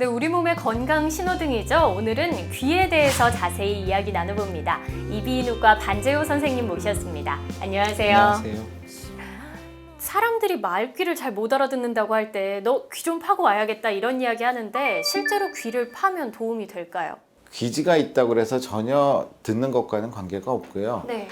네, 우리 몸의 건강 신호등이죠. 오늘은 귀에 대해서 자세히 이야기 나눠봅니다. 이비인후과 반재호 선생님 모셨습니다. 안녕하세요. 안녕하세요. 사람들이 말귀를 잘 못 알아듣는다고 할 때 너 귀 좀 파고 와야겠다 이런 이야기 하는데 실제로 귀를 파면 도움이 될까요? 귀지가 있다고 해서 전혀 듣는 것과는 관계가 없고요. 네.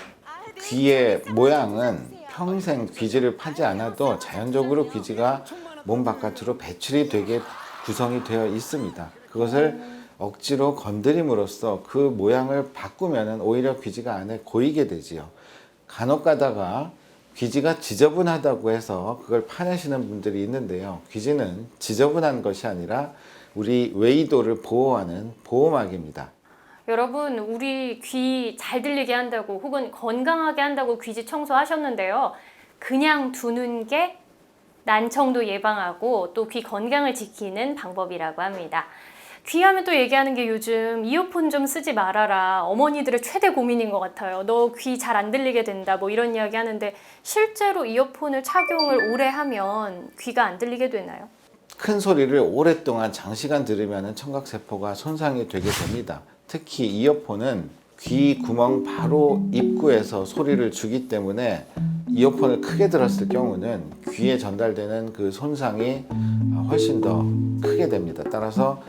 귀의 모양은 평생 귀지를 파지 않아도 자연적으로 귀지가 몸 바깥으로 배출이 되게 구성이 되어 있습니다. 그것을 억지로 건드림으로써 그 모양을 바꾸면 오히려 귀지가 안에 고이게 되지요. 간혹 가다가 귀지가 지저분하다고 해서 그걸 파내시는 분들이 있는데요. 귀지는 지저분한 것이 아니라 우리 외이도를 보호하는 보호막입니다. 여러분, 우리 귀 잘 들리게 한다고 혹은 건강하게 한다고 귀지 청소하셨는데요. 그냥 두는 게 난청도 예방하고 또 귀 건강을 지키는 방법이라고 합니다. 귀하면 또 얘기하는 게 요즘 이어폰 좀 쓰지 말아라. 어머니들의 최대 고민인 것 같아요. 너 귀 잘 안 들리게 된다. 뭐 이런 이야기 하는데 실제로 이어폰을 착용을 오래 하면 귀가 안 들리게 되나요? 큰 소리를 오랫동안 장시간 들으면 청각세포가 손상이 되게 됩니다. 특히 이어폰은 귀 구멍 바로 입구에서 소리를 주기 때문에 이어폰을 크게 들었을 경우는 귀에 전달되는 그 손상이 훨씬 더 크게 됩니다. 따라서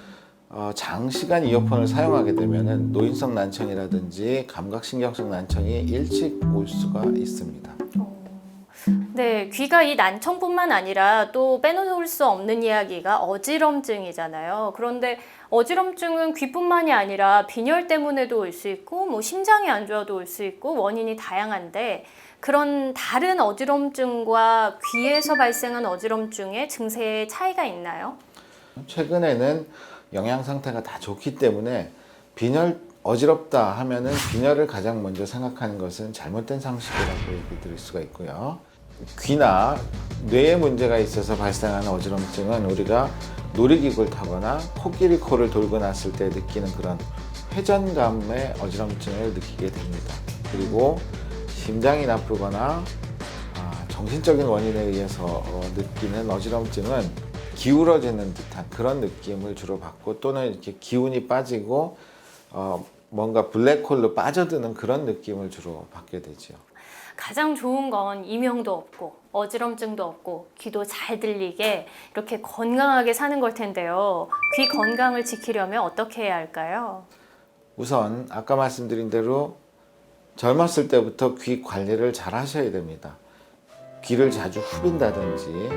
장시간 이어폰을 사용하게 되면 노인성 난청이라든지 감각신경성 난청이 일찍 올 수가 있습니다. 네, 귀가 이 난청뿐만 아니라 또 빼놓을 수 없는 이야기가 어지럼증이잖아요. 그런데 어지럼증은 귀뿐만이 아니라 빈혈 때문에도 올 수 있고 뭐 심장이 안 좋아도 올 수 있고 원인이 다양한데 그런 다른 어지럼증과 귀에서 발생한 어지럼증의 증세에 차이가 있나요? 최근에는 영양 상태가 다 좋기 때문에 빈혈 어지럽다 하면은 빈혈을 가장 먼저 생각하는 것은 잘못된 상식이라고 얘기 드릴 수가 있고요. 귀나 뇌에 문제가 있어서 발생하는 어지럼증은 우리가 놀이기구를 타거나 코끼리 코를 돌고 났을 때 느끼는 그런 회전감의 어지럼증을 느끼게 됩니다. 그리고 심장이 나쁘거나 정신적인 원인에 의해서 느끼는 어지럼증은 기울어지는 듯한 그런 느낌을 주로 받고 또는 이렇게 기운이 빠지고 뭔가 블랙홀로 빠져드는 그런 느낌을 주로 받게 되죠. 가장 좋은 건 이명도 없고 어지럼증도 없고 귀도 잘 들리게 이렇게 건강하게 사는 걸 텐데요. 귀 건강을 지키려면 어떻게 해야 할까요? 우선 아까 말씀드린 대로 젊었을 때부터 귀 관리를 잘 하셔야 됩니다. 귀를 자주 후빈다든지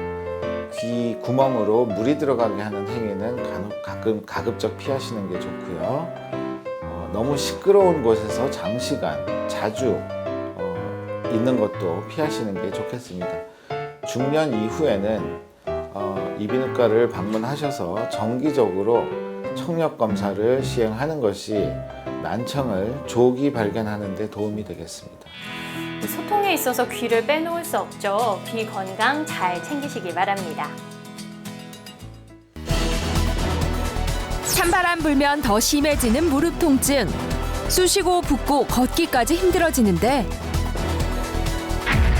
귀 구멍으로 물이 들어가게 하는 행위는 가끔 가급적 피하시는 게 좋고요. 너무 시끄러운 곳에서 장시간 자주 있는 것도 피하시는 게 좋겠습니다. 중년 이후에는 이비인후과를 방문하셔서 정기적으로 청력 검사를 시행하는 것이 난청을 조기 발견하는 데 도움이 되겠습니다. 소통에 있어서 귀를 빼놓을 수 없죠. 귀 건강 잘 챙기시기 바랍니다. 찬바람 불면 더 심해지는 무릎 통증. 쑤시고 붓고 걷기까지 힘들어지는데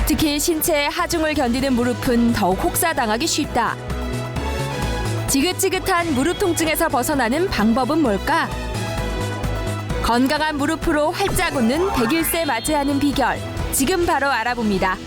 특히 신체의 하중을 견디는 무릎은 더욱 혹사당하기 쉽다. 지긋지긋한 무릎 통증에서 벗어나는 방법은 뭘까? 건강한 무릎으로 활짝 웃는 100일세 맞이하는 비결. 지금 바로 알아봅니다.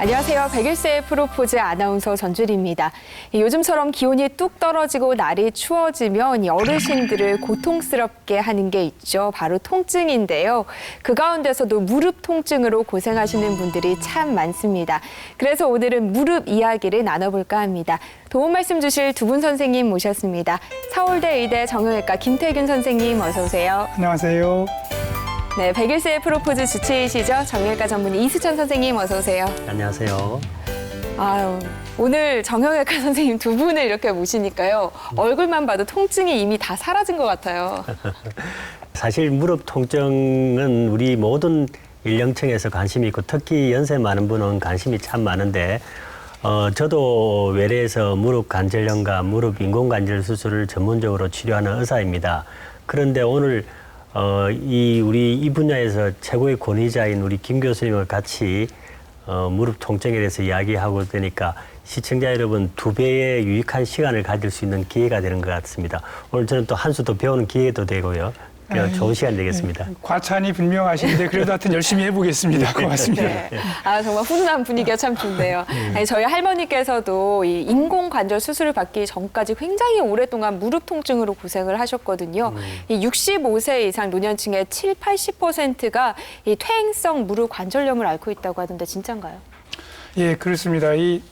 안녕하세요. 100일세 프로포즈 아나운서 전주리입니다. 요즘처럼 기온이 뚝 떨어지고 날이 추워지면 어르신들을 고통스럽게 하는 게 있죠. 바로 통증인데요. 그 가운데서도 무릎 통증으로 고생하시는 분들이 참 많습니다. 그래서 오늘은 무릎 이야기를 나눠볼까 합니다. 도움 말씀 주실 두 분 선생님 모셨습니다. 서울대 의대 정형외과 김태균 선생님 어서 오세요. 안녕하세요. 네, 100일세 프로포즈 주치의시죠. 정형외과 전문의 이수천 선생님 어서 오세요. 안녕하세요. 아유, 오늘 정형외과 선생님 두 분을 이렇게 모시니까요. 얼굴만 봐도 통증이 이미 다 사라진 것 같아요. 사실 무릎 통증은 우리 모든 연령층에서 관심이 있고 특히 연세 많은 분은 관심이 참 많은데 저도 외래에서 무릎 관절염과 무릎 인공관절 수술을 전문적으로 치료하는 의사입니다. 그런데 오늘 우리 이 분야에서 최고의 권위자인 우리 김 교수님을 같이 무릎 통증에 대해서 이야기하고 되니까 시청자 여러분 2배의 유익한 시간을 가질 수 있는 기회가 되는 것 같습니다. 오늘 저는 또 한 수 더 배우는 기회도 되고요. 좋은 시간 되겠습니다. 과찬이 분명하신데 그래도 하여튼 열심히 해보겠습니다. 고맙습니다. 네. 아, 정말 훈훈한 분위기가 참 좋네요. 아니, 저희 할머니께서도 이 인공관절 수술을 받기 전까지 굉장히 오랫동안 무릎 통증으로 고생을 하셨거든요. 이 65세 이상 노년층의 70~80%가 이 퇴행성 무릎 관절염을 앓고 있다고 하던데 진짠가요? 예, 그렇습니다. 이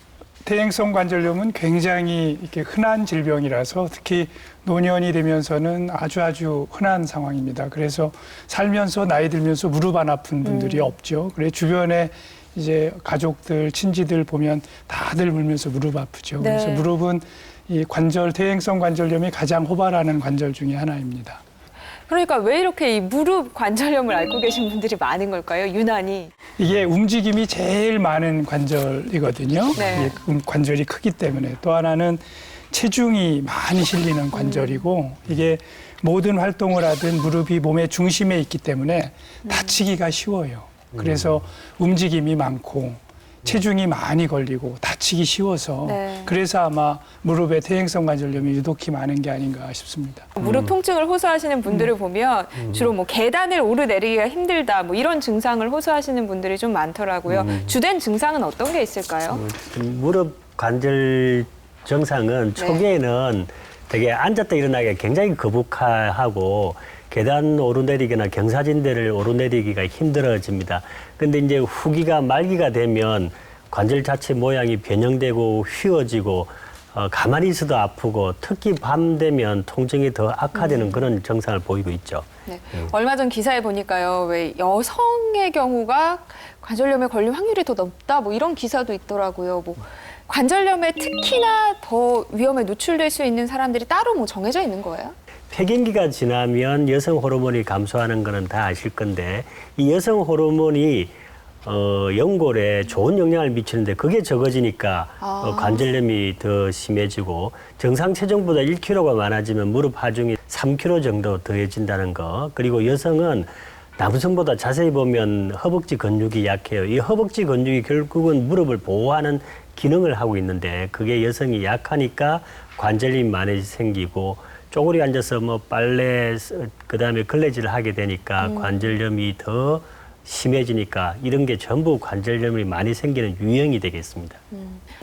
퇴행성 관절염은 굉장히 이렇게 흔한 질병이라서 특히 노년이 되면서는 아주 흔한 상황입니다. 그래서 살면서 나이 들면서 무릎 안 아픈 분들이 없죠. 그래 주변에 이제 가족들, 친지들 보면 다들 울면서 무릎 아프죠. 네. 그래서 무릎은 이 퇴행성 관절염이 가장 호발하는 관절 중에 하나입니다. 그러니까 왜 이렇게 이 무릎 관절염을 앓고 계신 분들이 많은 걸까요? 유난히. 이게 움직임이 제일 많은 관절이거든요. 네. 이게 관절이 크기 때문에. 또 하나는 체중이 많이 실리는 관절이고 이게 모든 활동을 하든 무릎이 몸의 중심에 있기 때문에 다치기가 쉬워요. 그래서 움직임이 많고 체중이 많이 걸리고 다치기 쉬워서 네. 그래서 아마 무릎에 퇴행성 관절염이 유독히 많은 게 아닌가 싶습니다. 무릎 통증을 호소하시는 분들을 보면 주로 뭐 계단을 오르내리기가 힘들다 뭐 이런 증상을 호소하시는 분들이 좀 많더라고요. 주된 증상은 어떤 게 있을까요? 무릎 관절 증상은 초기에는 되게 앉았다 일어나기가 굉장히 거북하고 계단 오르내리기나 경사진대를 오르내리기가 힘들어집니다. 근데 이제 후기가 말기가 되면 관절 자체 모양이 변형되고 휘어지고 가만히 있어도 아프고 특히 밤 되면 통증이 더 악화되는 그런 증상을 보이고 있죠. 네. 얼마 전 기사에 보니까요, 왜 여성의 경우가 관절염에 걸릴 확률이 더 높다, 뭐 이런 기사도 있더라고요. 뭐 관절염에 특히나 더 위험에 노출될 수 있는 사람들이 따로 뭐 정해져 있는 거예요? 폐경기가 지나면 여성 호르몬이 감소하는 거는 다 아실 건데 이 여성 호르몬이 연골에 좋은 영향을 미치는데 그게 적어지니까 관절염이 더 심해지고 정상 체중보다 1kg가 많아지면 무릎 하중이 3kg 정도 더해진다는 거. 그리고 여성은 남성보다 자세히 보면 허벅지 근육이 약해요. 이 허벅지 근육이 결국은 무릎을 보호하는 기능을 하고 있는데 그게 여성이 약하니까 관절이 많이 생기고 쪼그리 앉아서 뭐 빨래 그다음에 걸레질을 하게 되니까 관절염이 더 심해지니까 이런 게 전부 관절염이 많이 생기는 유형이 되겠습니다.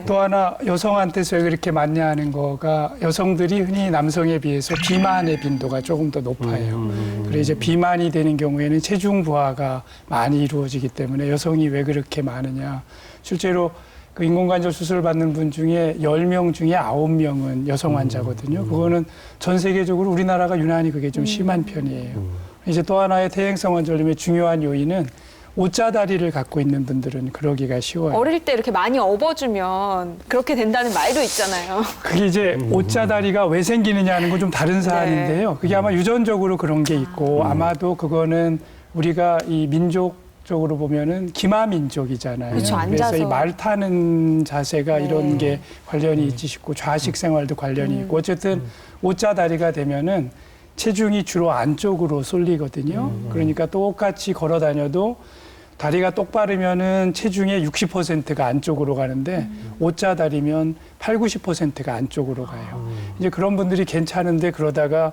또 하나 여성한테서 그렇게 많냐 하는 거가 여성들이 흔히 남성에 비해서 비만의 빈도가 조금 더 높아요. 그래서 이제 비만이 되는 경우에는 체중 부하가 많이 이루어지기 때문에 여성이 왜 그렇게 많으냐. 실제로 그 인공관절 수술 받는 분 중에 10명 중에 9명은 여성 환자거든요. 그거는 전 세계적으로 우리나라가 유난히 그게 좀 심한 편이에요. 이제 또 하나의 퇴행성 관절염의 중요한 요인은 옷자다리를 갖고 있는 분들은 그러기가 쉬워요. 어릴 때 이렇게 많이 업어주면 그렇게 된다는 말도 있잖아요. 그게 이제 옷자다리가 왜 생기느냐 하는 건 좀 다른 사안인데요. 그게 아마 유전적으로 그런 게 있고 아마도 그거는 우리가 이 민족적으로 보면은 기마민족이잖아요. 그렇죠, 앉아서. 그래서 이 말 타는 자세가 이런 게 관련이 있지 싶고 좌식 생활도 관련이 있고 어쨌든 옷자다리가 되면은 체중이 주로 안쪽으로 쏠리거든요. 그러니까 똑같이 걸어 다녀도 다리가 똑바르면은 체중의 60%가 안쪽으로 가는데 옷자다리면 80~90%가 안쪽으로 가요. 이제 그런 분들이 괜찮은데 그러다가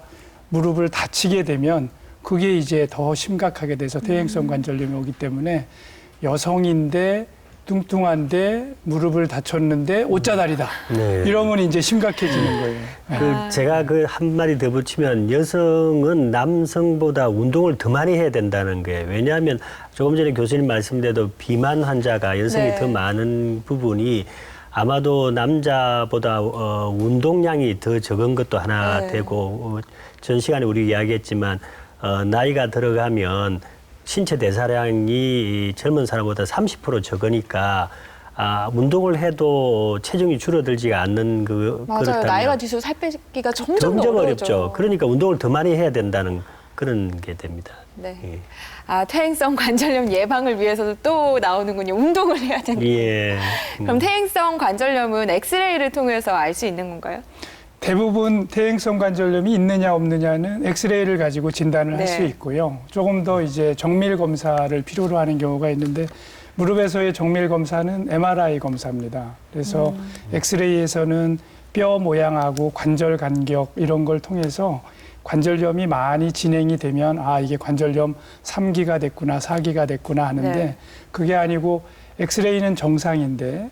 무릎을 다치게 되면 그게 이제 더 심각하게 돼서 퇴행성 관절염이 오기 때문에 여성인데 뚱뚱한데 무릎을 다쳤는데 옷자다리다. 네. 이러면 이제 심각해지는 거예요. 제가 그 한마디 더 붙이면 여성은 남성보다 운동을 더 많이 해야 된다는 게 왜냐하면 조금 전에 교수님 말씀대로 비만 환자가 여성이 네. 더 많은 부분이 아마도 남자보다 운동량이 더 적은 것도 하나 네. 되고 전 시간에 우리 이야기했지만 나이가 들어가면 신체 대사량이 젊은 사람보다 30% 적으니까 운동을 해도 체중이 줄어들지가 않는 맞아요. 그렇다면 나이가 들수록 살 빼기가 점점 점점 어려워져. 어렵죠. 그러니까 운동을 더 많이 해야 된다는 그런 게 됩니다. 네. 예. 퇴행성 관절염 예방을 위해서도 또 나오는군요. 운동을 해야 된다. 예. 그럼 퇴행성 관절염은 엑스레이를 통해서 알 수 있는 건가요? 대부분 퇴행성 관절염이 있느냐 없느냐는 엑스레이를 가지고 진단을 할 네. 수 있고요. 조금 더 이제 정밀 검사를 필요로 하는 경우가 있는데 무릎에서의 정밀 검사는 MRI 검사입니다. 그래서 엑스레이에서는 뼈 모양하고 관절 간격 이런 걸 통해서 관절염이 많이 진행이 되면 아 이게 관절염 3기가 됐구나 4기가 됐구나 하는데 네. 그게 아니고 엑스레이는 정상인데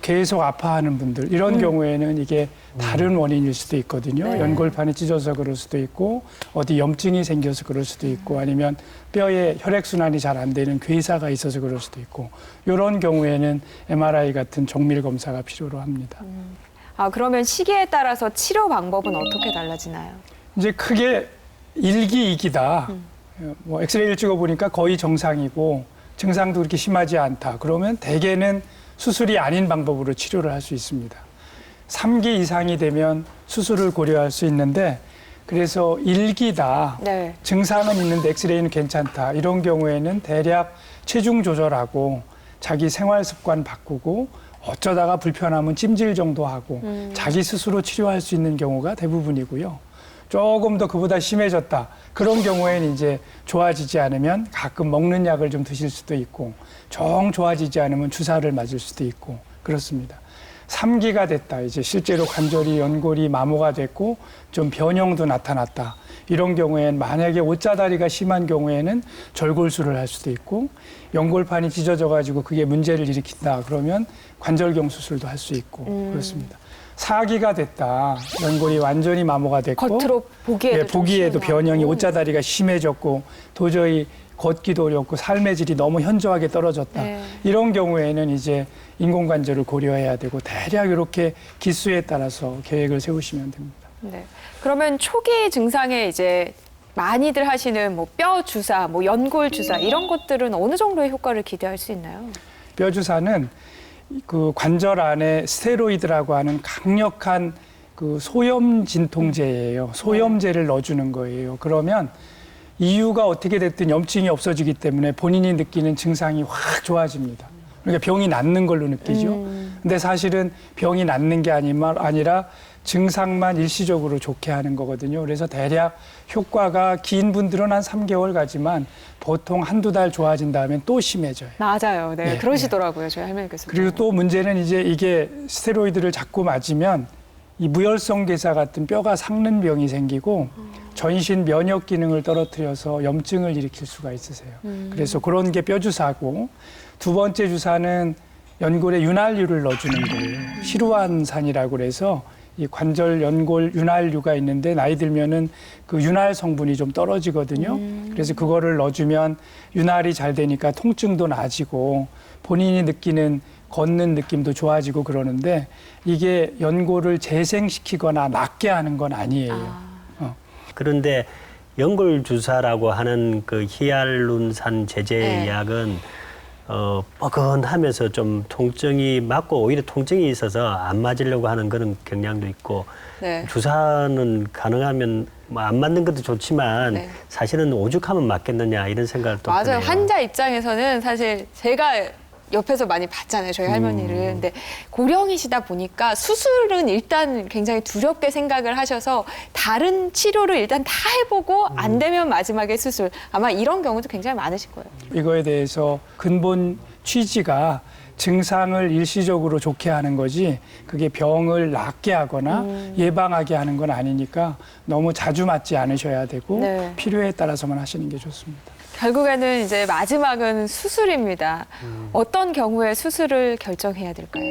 계속 아파하는 분들 이런 경우에는 이게 다른 원인일 수도 있거든요. 네. 연골판이 찢어서 그럴 수도 있고 어디 염증이 생겨서 그럴 수도 있고 아니면 뼈에 혈액순환이 잘 안 되는 괴사가 있어서 그럴 수도 있고 이런 경우에는 MRI 같은 정밀 검사가 필요로 합니다. 아, 그러면 시기에 따라서 치료 방법은 어떻게 달라지나요? 이제 크게 1기, 2기다. 뭐 엑스레이를 찍어보니까 거의 정상이고 증상도 그렇게 심하지 않다. 그러면 대개는 수술이 아닌 방법으로 치료를 할 수 있습니다. 3기 이상이 되면 수술을 고려할 수 있는데 그래서 1기다. 네. 증상은 있는데 엑스레이는 괜찮다. 이런 경우에는 대략 체중 조절하고 자기 생활 습관 바꾸고 어쩌다가 불편하면 찜질 정도 하고 자기 스스로 치료할 수 있는 경우가 대부분이고요. 조금 더 그보다 심해졌다. 그런 경우에는 이제 좋아지지 않으면 가끔 먹는 약을 좀 드실 수도 있고 정 좋아지지 않으면 주사를 맞을 수도 있고 그렇습니다. 3기가 됐다. 이제 실제로 관절이 연골이 마모가 됐고 좀 변형도 나타났다. 이런 경우에는 만약에 옷자다리가 심한 경우에는 절골술을 할 수도 있고 연골판이 찢어져 가지고 그게 문제를 일으킨다. 그러면 관절경 수술도 할 수 있고 그렇습니다. 4기가 됐다. 연골이 완전히 마모가 됐고 겉으로 보기에도, 예, 보기에도 좀 변형이 심하고. 옷자다리가 심해졌고 도저히 걷기도 어렵고 삶의 질이 너무 현저하게 떨어졌다. 네. 이런 경우에는 이제 인공관절을 고려해야 되고 대략 이렇게 기수에 따라서 계획을 세우시면 됩니다. 네. 그러면 초기 증상에 이제 많이들 하시는 뭐 뼈 주사, 뭐 연골 주사 이런 것들은 어느 정도의 효과를 기대할 수 있나요? 뼈 주사는 그 관절 안에 스테로이드라고 하는 강력한 그 소염 진통제예요. 소염제를 넣어주는 거예요. 그러면 이유가 어떻게 됐든 염증이 없어지기 때문에 본인이 느끼는 증상이 확 좋아집니다. 그러니까 병이 낫는 걸로 느끼죠. 근데 사실은 병이 낫는 게 아니라 증상만 일시적으로 좋게 하는 거거든요. 그래서 대략 효과가 긴 분들은 한 3개월 가지만 보통 한두 달 좋아진 다음엔 또 심해져요. 맞아요. 네, 네, 그러시더라고요. 저희 할머니께서. 그리고 또 문제는 이제 이게 스테로이드를 자꾸 맞으면 이 무혈성 괴사 같은 뼈가 삭는 병이 생기고 전신 면역 기능을 떨어뜨려서 염증을 일으킬 수가 있으세요. 그래서 그런 게 뼈 주사고 두 번째 주사는 연골에 윤활유를 넣어주는 거예요. 시루안산이라고 그래서 이 관절 연골 윤활유가 있는데 나이 들면은 그 윤활 성분이 좀 떨어지거든요. 그래서 그거를 넣어주면 윤활이 잘 되니까 통증도 나아지고 본인이 느끼는 걷는 느낌도 좋아지고 그러는데 이게 연골을 재생시키거나 낫게 하는 건 아니에요. 그런데 연골 주사라고 하는 그 히알룬산 제제 네. 약은 뻐근하면서 좀 통증이 맞고 오히려 통증이 있어서 안 맞으려고 하는 그런 경향도 있고 네. 주사는 가능하면 뭐 안 맞는 것도 좋지만 네. 사실은 오죽하면 맞겠느냐 이런 생각을 또 맞아요. 드네요. 환자 입장에서는 사실 제가 옆에서 많이 봤잖아요. 저희 할머니를. 근데 고령이시다 보니까 수술은 일단 굉장히 두렵게 생각을 하셔서 다른 치료를 일단 다 해보고 안 되면 마지막에 수술. 아마 이런 경우도 굉장히 많으실 거예요. 이거에 대해서 근본 취지가 증상을 일시적으로 좋게 하는 거지 그게 병을 낫게 하거나 예방하게 하는 건 아니니까 너무 자주 맞지 않으셔야 되고 네. 필요에 따라서만 하시는 게 좋습니다. 결국에는 이제 마지막은 수술입니다. 어떤 경우에 수술을 결정해야 될까요?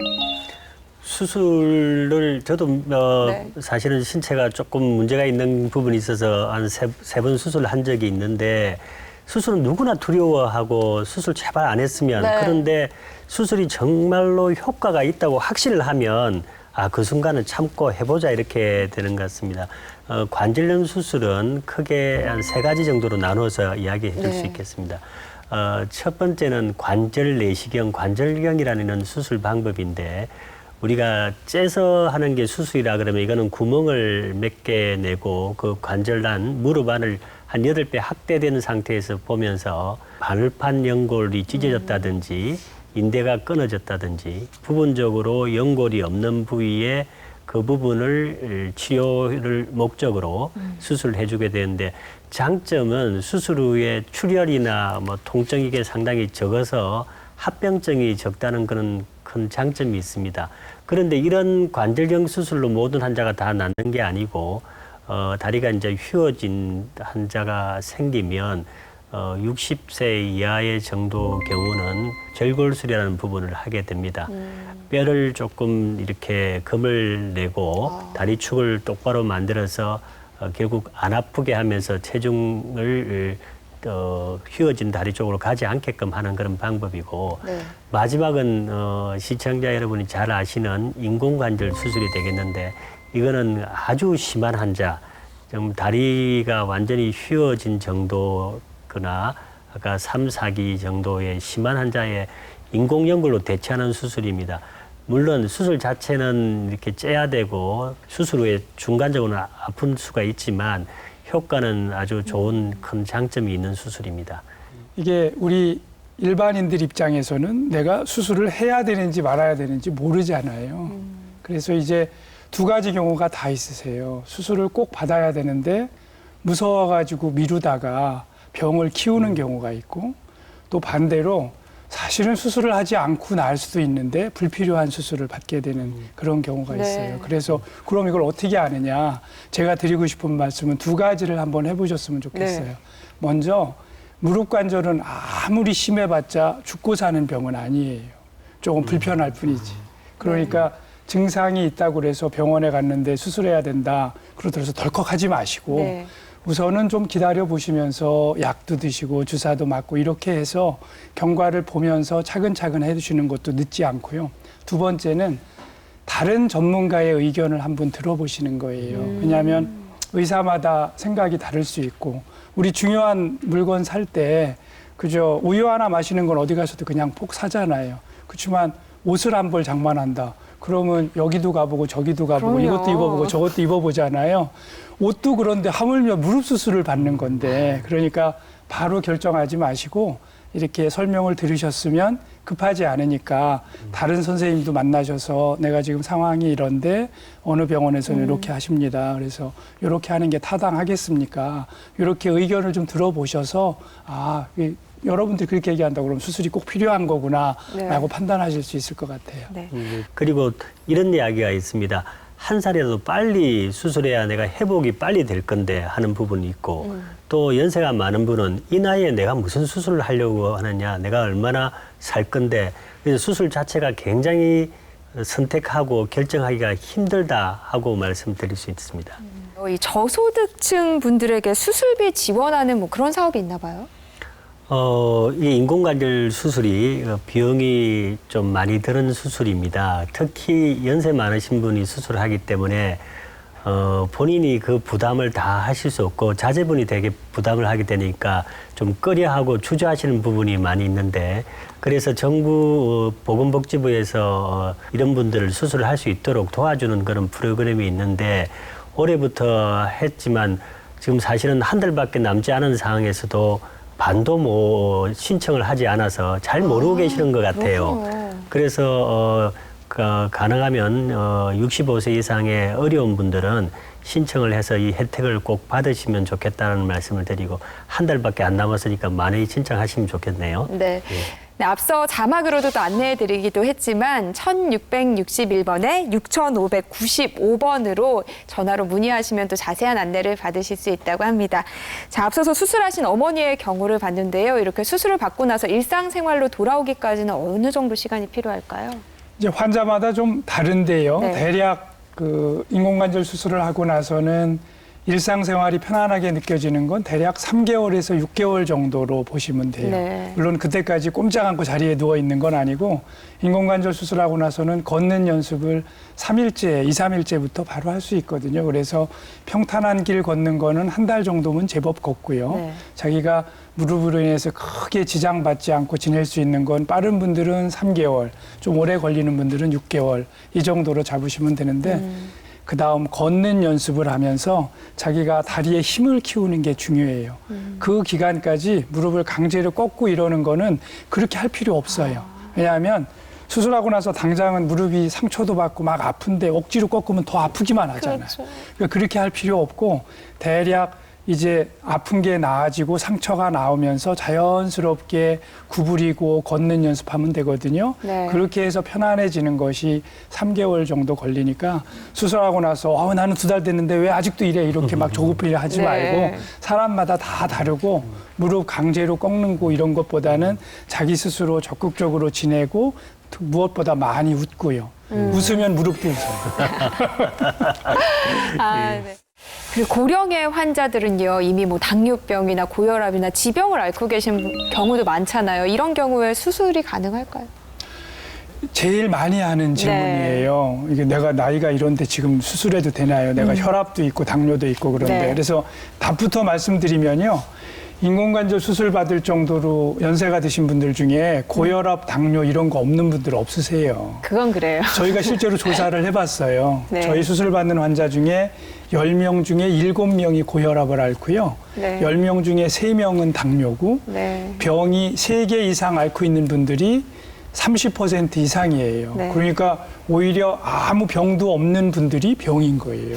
수술을 저도 네. 사실은 신체가 조금 문제가 있는 부분이 있어서 한 세 번 수술을 한 적이 있는데 수술은 누구나 두려워하고 수술 제발 안 했으면 네. 그런데 수술이 정말로 효과가 있다고 확신을 하면 그 순간은 참고 해보자 이렇게 되는 것 같습니다. 관절염 수술은 크게 한 3가지 정도로 나눠서 이야기해 줄 수 네. 있겠습니다. 첫 번째는 관절 내시경, 관절경이라는 수술 방법인데 우리가 째서 하는 게 수술이라 그러면 이거는 구멍을 몇 개 내고 그 관절단, 무릎 안을 한 8배 확대되는 상태에서 보면서 바늘판 연골이 찢어졌다든지 인대가 끊어졌다든지 부분적으로 연골이 없는 부위에 그 부분을 치료를 목적으로 수술을 해주게 되는데 장점은 수술 후에 출혈이나 뭐 통증이 상당히 적어서 합병증이 적다는 그런 큰 장점이 있습니다. 그런데 이런 관절경 수술로 모든 환자가 다 낫는 게 아니고 다리가 이제 휘어진 환자가 생기면 60세 이하의 정도 경우는 절골술이라는 부분을 하게 됩니다. 뼈를 조금 이렇게 금을 내고 다리축을 똑바로 만들어서 결국 안 아프게 하면서 체중을 휘어진 다리 쪽으로 가지 않게끔 하는 그런 방법이고 네. 마지막은 시청자 여러분이 잘 아시는 인공관절 수술이 되겠는데 이거는 아주 심한 환자, 좀 다리가 완전히 휘어진 정도거나 아까 3, 4기 정도의 심한 환자의 인공연골로 대체하는 수술입니다. 물론 수술 자체는 이렇게 째야 되고 수술 후에 중간적으로는 아픈 수가 있지만 효과는 아주 좋은 큰 장점이 있는 수술입니다. 이게 우리 일반인들 입장에서는 내가 수술을 해야 되는지 말아야 되는지 모르잖아요. 그래서 이제 두 가지 경우가 다 있으세요. 수술을 꼭 받아야 되는데 무서워가지고 미루다가 병을 키우는 경우가 있고 또 반대로 사실은 수술을 하지 않고 나을 수도 있는데 불필요한 수술을 받게 되는 그런 경우가 있어요. 네. 그래서 그럼 이걸 어떻게 하느냐. 제가 드리고 싶은 말씀은 두 가지를 한번 해보셨으면 좋겠어요. 네. 먼저 무릎 관절은 아무리 심해봤자 죽고 사는 병은 아니에요. 조금 불편할 뿐이지. 그러니까 증상이 있다고 그래서 병원에 갔는데 수술해야 된다. 그러더라도 덜컥하지 마시고 네. 우선은 좀 기다려 보시면서 약도 드시고 주사도 맞고 이렇게 해서 경과를 보면서 차근차근 해주시는 것도 늦지 않고요. 두 번째는 다른 전문가의 의견을 한번 들어보시는 거예요. 왜냐하면 의사마다 생각이 다를 수 있고 우리 중요한 물건 살 때 그저 우유 하나 마시는 건 어디 가서도 그냥 폭 사잖아요. 그렇지만 옷을 한 벌 장만한다. 그러면 여기도 가보고 저기도 가보고 그럼요. 이것도 입어보고 저것도 입어보잖아요. 옷도 그런데 하물며 무릎 수술을 받는 건데 그러니까 바로 결정하지 마시고 이렇게 설명을 들으셨으면 급하지 않으니까 다른 선생님도 만나셔서 내가 지금 상황이 이런데 어느 병원에서는 이렇게 하십니다. 그래서 이렇게 하는 게 타당하겠습니까? 이렇게 의견을 좀 들어보셔서 여러분들이 그렇게 얘기한다고 그러면 수술이 꼭 필요한 거구나라고 네. 판단하실 수 있을 것 같아요. 네. 그리고 이런 이야기가 있습니다. 한 살이라도 빨리 수술해야 내가 회복이 빨리 될 건데 하는 부분이 있고 또 연세가 많은 분은 이 나이에 내가 무슨 수술을 하려고 하느냐, 내가 얼마나 살 건데 그래서 수술 자체가 굉장히 선택하고 결정하기가 힘들다 하고 말씀드릴 수 있습니다. 이 저소득층 분들에게 수술비 지원하는 뭐 그런 사업이 있나 봐요? 이 인공관절 수술이 비용이 좀 많이 드는 수술입니다. 특히 연세 많으신 분이 수술을 하기 때문에 본인이 그 부담을 다 하실 수 없고 자제분이 되게 부담을 하게 되니까 좀 꺼려하고 주저하시는 부분이 많이 있는데 그래서 정부 보건복지부에서 이런 분들을 수술을 할 수 있도록 도와주는 그런 프로그램이 있는데 올해부터 했지만 지금 사실은 한 달밖에 남지 않은 상황에서도 반도 뭐 신청을 하지 않아서 잘 모르고 계시는 것 같아요. 그렇구나. 그래서 가능하면 65세 이상의 어려운 분들은 신청을 해서 이 혜택을 꼭 받으시면 좋겠다는 말씀을 드리고 한 달밖에 안 남았으니까 많이 신청하시면 좋겠네요. 네. 네, 앞서 자막으로도 또 안내해드리기도 했지만 1661번에 6595번으로 전화로 문의하시면 또 자세한 안내를 받으실 수 있다고 합니다. 자, 앞서서 수술하신 어머니의 경우를 봤는데요. 이렇게 수술을 받고 나서 일상생활로 돌아오기까지는 어느 정도 시간이 필요할까요? 이제 환자마다 좀 다른데요. 네. 대략 그 인공관절 수술을 하고 나서는 일상생활이 편안하게 느껴지는 건 대략 3개월에서 6개월 정도로 보시면 돼요. 네. 물론 그때까지 꼼짝 않고 자리에 누워 있는 건 아니고 인공관절 수술하고 나서는 걷는 연습을 3일째, 2, 3일째부터 바로 할 수 있거든요. 그래서 평탄한 길 걷는 거는 한 달 정도면 제법 걷고요. 네. 자기가 무릎으로 인해서 크게 지장받지 않고 지낼 수 있는 건 빠른 분들은 3개월, 좀 오래 걸리는 분들은 6개월 이 정도로 잡으시면 되는데 그다음 걷는 연습을 하면서 자기가 다리에 힘을 키우는 게 중요해요. 그 기간까지 무릎을 강제로 꺾고 이러는 거는 그렇게 할 필요 없어요. 왜냐하면 수술하고 나서 당장은 무릎이 상처도 받고 막 아픈데 억지로 꺾으면 더 아프기만 하잖아요. 그렇죠. 그러니까 그렇게 할 필요 없고 대략 이제 아픈 게 나아지고 상처가 나오면서 자연스럽게 구부리고 걷는 연습하면 되거든요. 네. 그렇게 해서 편안해지는 것이 3개월 정도 걸리니까 수술하고 나서 나는 2달 됐는데 왜 아직도 이래 이렇게 막 조급해 하지 네. 말고 사람마다 다 다르고 무릎 강제로 꺾는 거 이런 것보다는 자기 스스로 적극적으로 지내고 무엇보다 많이 웃고요. 웃으면 무릎도 웃어요. 네. 그리고 고령의 환자들은요, 이미 뭐 당뇨병이나 고혈압이나 지병을 앓고 계신 경우도 많잖아요. 이런 경우에 수술이 가능할까요? 제일 많이 하는 질문이에요. 이게 내가 나이가 이런데 지금 수술해도 되나요? 내가 혈압도 있고 당뇨도 있고 그런데. 네. 그래서 답부터 말씀드리면요. 인공관절 수술 받을 정도로 연세가 드신 분들 중에 고혈압, 당뇨 이런 거 없는 분들 없으세요. 그건 그래요. 저희가 실제로 조사를 해봤어요. 네. 저희 수술 받는 환자 중에 10명 중에 7명이 고혈압을 앓고요. 네. 10명 중에 3명은 당뇨고 네. 병이 3개 이상 앓고 있는 분들이 30% 이상이에요. 네. 그러니까 오히려 아무 병도 없는 분들이 병인 거예요.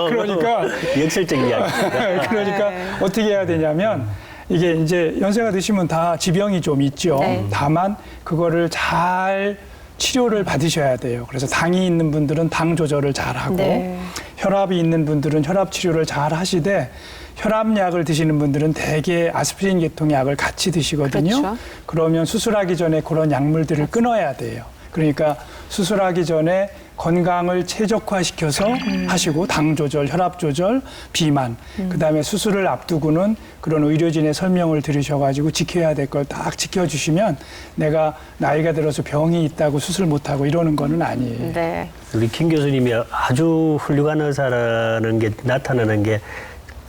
그러니까 역설적인 이야기입니다. 그러니까 네. 어떻게 해야 되냐면 이게 이제 연세가 드시면 다 지병이 좀 있죠. 네. 다만 그거를 잘 치료를 받으셔야 돼요. 그래서 당이 있는 분들은 당 조절을 잘 하고 네. 혈압이 있는 분들은 혈압 치료를 잘 하시되 혈압약을 드시는 분들은 대개 아스피린 계통의 약을 같이 드시거든요. 그렇죠. 그러면 수술하기 전에 그런 약물들을 끊어야 돼요. 그러니까 수술하기 전에 건강을 최적화시켜서 하시고 당 조절, 혈압 조절, 비만, 그다음에 수술을 앞두고는 그런 의료진의 설명을 들으셔가지고 지켜야 될 걸 딱 지켜주시면 내가 나이가 들어서 병이 있다고 수술 못하고 이러는 거는 아니에요. 네. 우리 김 교수님이 아주 훌륭한 의사라는 게 나타나는 게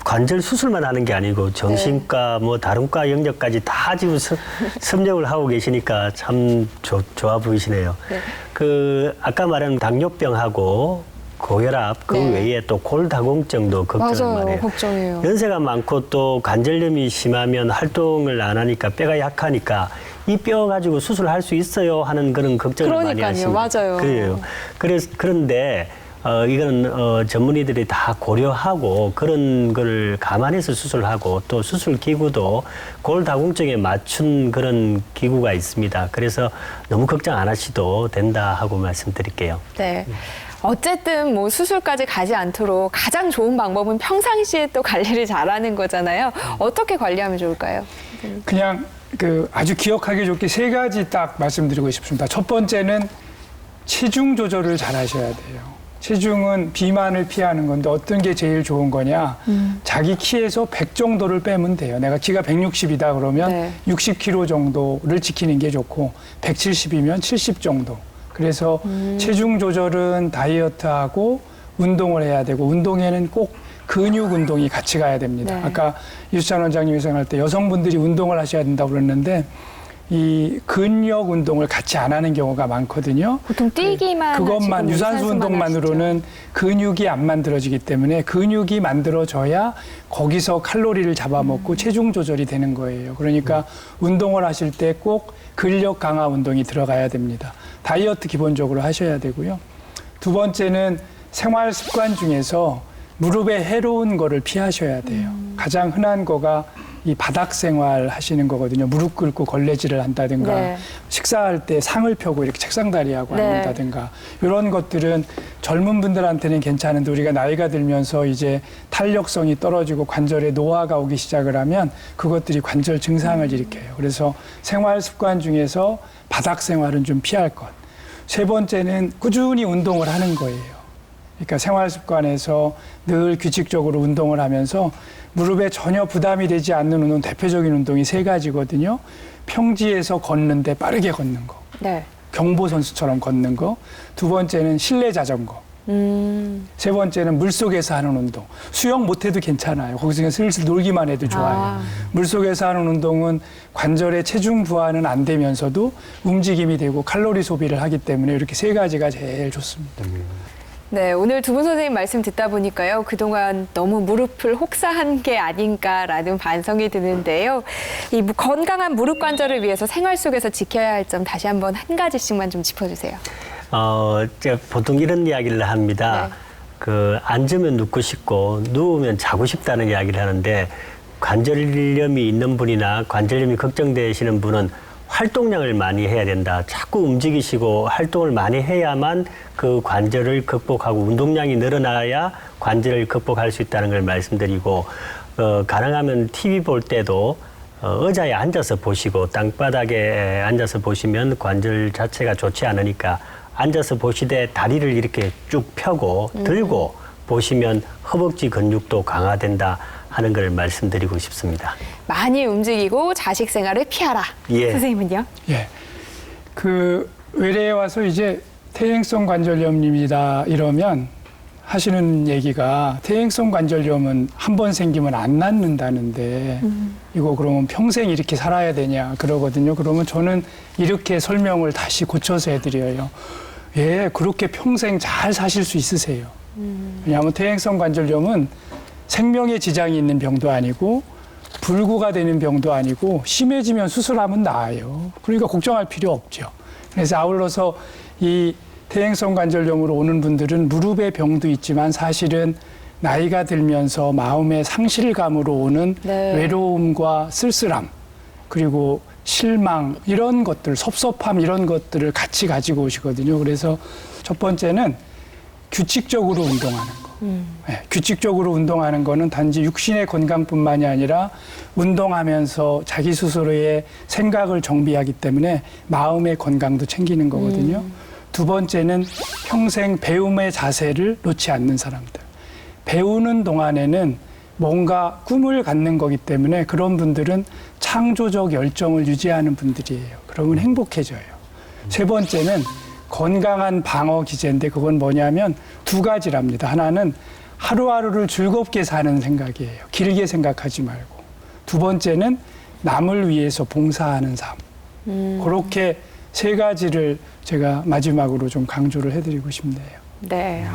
관절 수술만 하는 게 아니고 정신과 뭐 다른 과 영역까지 다 지금 섭렵을 하고 계시니까 참 좋아 보이시네요. 네. 그 아까 말한 당뇨병하고 고혈압 그 네. 외에 또 골다공증도 걱정을 많이 해요. 걱정해요. 연세가 많고 또 관절염이 심하면 활동을 안 하니까 뼈가 약하니까 이 뼈 가지고 수술할 수 있어요 하는 그런 걱정을 많이 그러니까요. 하십니다. 맞아요. 그래요. 그런데 이거는 전문의들이 다 고려하고 그런 걸 감안해서 수술하고 또 수술 기구도 골다공증에 맞춘 그런 기구가 있습니다. 그래서 너무 걱정 안 하셔도 된다 하고 말씀드릴게요. 네. 어쨌든 뭐 수술까지 가지 않도록 가장 좋은 방법은 평상시에 또 관리를 잘하는 거잖아요. 어떻게 관리하면 좋을까요? 그냥 그 아주 기억하기 좋게 3가지 딱 말씀드리고 싶습니다. 첫 번째는 체중 조절을 잘 하셔야 돼요. 체중은 비만을 피하는 건데 어떤 게 제일 좋은 거냐. 자기 키에서 100 정도를 빼면 돼요. 내가 키가 160이다 그러면 네. 60kg 정도를 지키는 게 좋고 170이면 70 정도. 그래서 체중 조절은 다이어트하고 운동을 해야 되고 운동에는 꼭 근육 운동이 같이 가야 됩니다. 네. 아까 유수찬 원장님이 설명할 때 여성분들이 운동을 하셔야 된다고 그랬는데 이 근력 운동을 같이 안 하는 경우가 많거든요. 보통 뛰기만 그것만 하시고 유산소 유산소만 운동만으로는 근육이 안 만들어지기 때문에 근육이 만들어져야 거기서 칼로리를 잡아먹고 체중 조절이 되는 거예요. 그러니까 운동을 하실 때 꼭 근력 강화 운동이 들어가야 됩니다. 다이어트 기본적으로 하셔야 되고요. 두 번째는 생활 습관 중에서 무릎에 해로운 거를 피하셔야 돼요. 가장 흔한 거가 이 바닥 생활 하시는 거거든요. 무릎 꿇고 걸레질을 한다든가 네. 식사할 때 상을 펴고 이렇게 책상다리하고 네. 앉는다든가 이런 것들은 젊은 분들한테는 괜찮은데 우리가 나이가 들면서 이제 탄력성이 떨어지고 관절에 노화가 오기 시작을 하면 그것들이 관절 증상을 일으켜요. 그래서 생활 습관 중에서 바닥 생활은 좀 피할 것. 세 번째는 꾸준히 운동을 하는 거예요. 그러니까 생활 습관에서 늘 규칙적으로 운동을 하면서 무릎에 전혀 부담이 되지 않는 운동, 대표적인 운동이 3가지거든요. 평지에서 걷는데 빠르게 걷는 거. 네. 경보 선수처럼 걷는 거. 두 번째는 실내 자전거. 세 번째는 물속에서 하는 운동. 수영 못해도 괜찮아요. 거기서 그냥 슬슬 놀기만 해도 좋아요. 물속에서 하는 운동은 관절의 체중 부하는 안 되면서도 움직임이 되고 칼로리 소비를 하기 때문에 이렇게 3가지가 제일 좋습니다. 네, 오늘 두 분 선생님 말씀 듣다 보니까요. 그동안 너무 무릎을 혹사한 게 아닌가라는 반성이 드는데요. 이 건강한 무릎 관절을 위해서 생활 속에서 지켜야 할 점 다시 한번 한 가지씩만 좀 짚어주세요. 제가 보통 이런 이야기를 합니다. 네. 앉으면 눕고 싶고 누우면 자고 싶다는 이야기를 하는데 관절염이 있는 분이나 관절염이 걱정되시는 분은 활동량을 많이 해야 된다. 자꾸 움직이시고 활동을 많이 해야만 그 관절을 극복하고 운동량이 늘어나야 관절을 극복할 수 있다는 걸 말씀드리고 가능하면 TV 볼 때도 의자에 앉아서 보시고 땅바닥에 앉아서 보시면 관절 자체가 좋지 않으니까 앉아서 보시되 다리를 이렇게 쭉 펴고 들고 보시면 허벅지 근육도 강화된다 하는 걸 말씀드리고 싶습니다. 많이 움직이고 자식 생활을 피하라. 예. 선생님은요? 예. 그 외래에 와서 이제 퇴행성 관절염입니다 이러면 하시는 얘기가 퇴행성 관절염은 한 번 생기면 안 낫는다는데 이거 그러면 평생 이렇게 살아야 되냐 그러거든요. 그러면 저는 이렇게 설명을 다시 고쳐서 해드려요. 예, 그렇게 평생 잘 사실 수 있으세요. 왜냐하면 퇴행성 관절염은 생명에 지장이 있는 병도 아니고 불구가 되는 병도 아니고 심해지면 수술하면 나아요. 그러니까 걱정할 필요 없죠. 그래서 아울러서 이 퇴행성 관절염으로 오는 분들은 무릎의 병도 있지만 사실은 나이가 들면서 마음의 상실감으로 오는 네. 외로움과 쓸쓸함 그리고 실망 이런 것들, 섭섭함 이런 것들을 같이 가지고 오시거든요. 그래서 첫 번째는 규칙적으로 운동하는 거. 네, 규칙적으로 운동하는 거는 단지 육신의 건강뿐만이 아니라 운동하면서 자기 스스로의 생각을 정비하기 때문에 마음의 건강도 챙기는 거거든요. 두 번째는 평생 배움의 자세를 놓지 않는 사람들. 배우는 동안에는 뭔가 꿈을 갖는 거기 때문에 그런 분들은 창조적 열정을 유지하는 분들이에요. 그러면 행복해져요. 세 번째는 건강한 방어 기제인데 그건 뭐냐면 두 가지랍니다. 하나는 하루하루를 즐겁게 사는 생각이에요. 길게 생각하지 말고. 두 번째는 남을 위해서 봉사하는 삶. 그렇게 세 가지를 제가 마지막으로 좀 강조를 해드리고 싶네요. 네.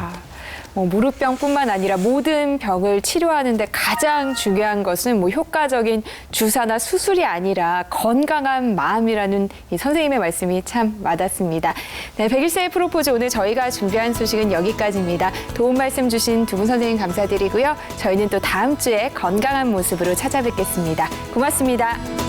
무릎병뿐만 아니라 모든 병을 치료하는데 가장 중요한 것은 효과적인 주사나 수술이 아니라 건강한 마음이라는 이 선생님의 말씀이 참 와닿습니다. 네, 101세의 프로포즈 오늘 저희가 준비한 소식은 여기까지입니다. 도움 말씀 주신 두 분 선생님 감사드리고요. 저희는 또 다음 주에 건강한 모습으로 찾아뵙겠습니다. 고맙습니다.